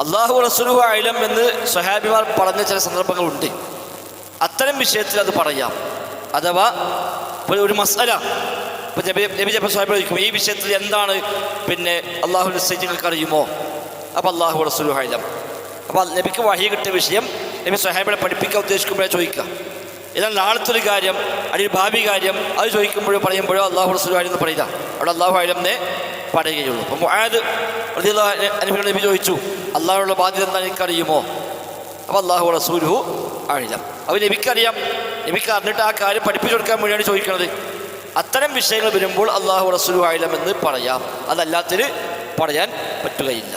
അള്ളാഹു റസൂലുഹു അഅലം എന്ന് സ്വഹാബിമാർ പറഞ്ഞ ചില സന്ദർഭങ്ങളുണ്ട്. അത്തരം വിഷയത്തിൽ അത് പറയാം. അഥവാ ഒരു മസ്അല നബി ജപ്പ സ്വഹാബി ചോദിക്കും, ഈ വിഷയത്തിൽ എന്താണ് അള്ളാഹു നിശ്ചയിച്ച് നിങ്ങൾക്ക് അറിയുമോ? അപ്പോൾ അള്ളാഹു റസൂലുഹു അഅലം. അപ്പോൾ നബിക്ക് വഹി കിട്ടിയ വിഷയം നബി സ്വഹാബികളെ പഠിപ്പിക്കാൻ ഉദ്ദേശിക്കുമ്പോഴേ ചോദിക്കുക. എന്നാൽ നാളത്തെ ഒരു കാര്യം അല്ലെങ്കിൽ ഭാവി കാര്യം അത് ചോദിക്കുമ്പോഴോ പറയുമ്പോഴോ അള്ളാഹു റസൂലുഹു അഅലം എന്ന് പറയില്ല. അവിടെ അള്ളാഹു അഅലം എന്നേ പറയുകയുള്ളൂ. അപ്പോൾ മുആദ് റളിയല്ലാഹു അൻഹു നബി ചോദിച്ചു, അള്ളാഹുവിനുള്ള ബാധ്യത എന്താ എനിക്കറിയുമോ? അപ്പോൾ അള്ളാഹു റസൂലുഹു അഅലം. അപ്പോൾ നബിക്കറിയാം. നബിക്ക് അറിഞ്ഞിട്ട് ആ കാര്യം പഠിപ്പിച്ചു കൊടുക്കാൻ വേണ്ടിയാണ് ചോദിക്കുന്നത്. അത്തരം വിഷയങ്ങൾ വരുമ്പോൾ അള്ളാഹു റസൂലുഹു അഅലം എന്ന് പറയാം. അതല്ലാത്തൊരു പറയാൻ പറ്റുകയില്ല.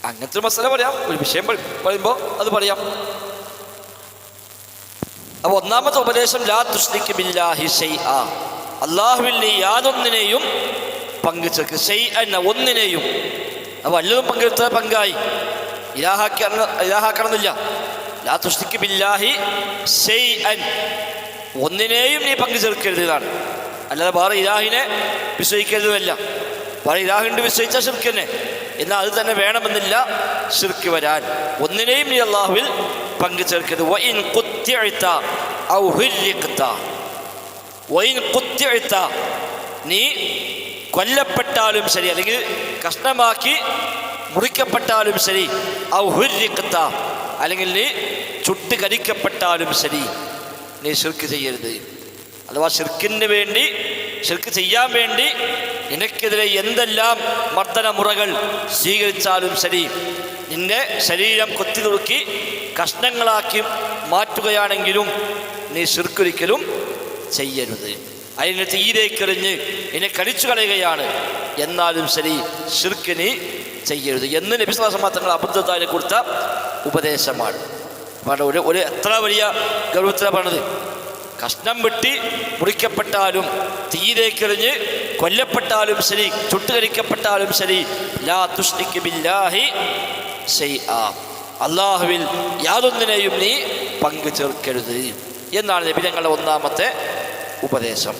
അങ്ങനത്തെ ഒരു മസല പറയാം. ഒരു വിഷയം പറയുമ്പോൾ അത് പറയാം. അപ്പോൾ ഒന്നാമത്തെ ഉപദേശം ലാ തുശ്രിക് ബില്ലാഹി ഷൈആ, അള്ളാഹുവിൽ നീ യാതൊന്നിനെയും പങ്കുചേർക്ക്. ഷൈഅൻ ഒന്നിനെയും. അപ്പോൾ വല്ലതും പങ്കെടുത്ത പങ്കായി ഇലാഹാക്കണമെന്നില്ല. ലാ തുശ്രിക് ബില്ലാഹി ഷൈഅൻ, ഒന്നിനെയും നീ പങ്കു ചേർക്കരുത് എന്നാണ്. അല്ലാതെ വേറെ ഇലാഹിനെ വിശ്വസിക്കരുതല്ല. വേറെ ഇലാഹിൻ്റെ വിശ്വസിച്ചാൽ ശിർക്ക് തന്നെ. എന്നാൽ അത് തന്നെ വേണമെന്നില്ല ശിർക്ക് വരാൻ. ഒന്നിനെയും നീ അള്ളാഹുവിൽ പങ്കു ചേർക്കരുത്. വഇൻ ഖുത്തിഅത ഔ ഹുരിഖത, വഇൻ ഖുത്തിഅത, നീ കൊല്ലപ്പെട്ടാലും ശരി, അല്ലെങ്കിൽ കഷ്ണമാക്കി മുറിക്കപ്പെട്ടാലും ശരി, ഔ ഹുരിഖത, അല്ലെങ്കിൽ നീ ചുട്ട് കരിക്കപ്പെട്ടാലും ശരി, നീ ശിർക്ക് ചെയ്യരുത്. അഥവാ ശിർക്കിന് വേണ്ടി, ശിർക്ക് ചെയ്യാൻ വേണ്ടി നിനക്കെതിരെ എന്തെല്ലാം മർദ്ദന മുറകൾ സ്വീകരിച്ചാലും ശരി, നിന്റെ ശരീരം കൊത്തി നുറുക്കി കഷ്ണങ്ങളാക്കി മാറ്റുകയാണെങ്കിലും നീ ശിർക്കൊരിക്കലും ചെയ്യരുത്. അതിനെ തീരേക്കെറിഞ്ഞ് നിന്നെ കടിച്ചു കളയുകയാണ് എന്നാലും ശരി, ശിർക്ക് നീ ചെയ്യരുത് എന്ന് നബി സ്വല്ലല്ലാഹു അലൈഹി വസല്ലം തങ്ങൾ അബൂദർദാഇന് കൊടുത്ത ഉപദേശമാണ്. ഒരു എത്ര വലിയ ഗൗരവത്തിലാണ് പറഞ്ഞത്. കഷ്ണം വെട്ടി മുറിക്കപ്പെട്ടാലും, തീരേക്കെറിഞ്ഞ് കൊല്ലപ്പെട്ടാലും ശരി, ചുട്ടുകരിക്കപ്പെട്ടാലും ശരി, ലാ തുശ്രിക് ബില്ലാഹി ഷൈആ, അള്ളാഹുവിൽ യാതൊന്നിനെയും നീ പങ്കു ചേർക്കരുത് എന്നാണ് നബി തങ്ങളുടെ ഒന്നാമത്തെ ഉപദേശം.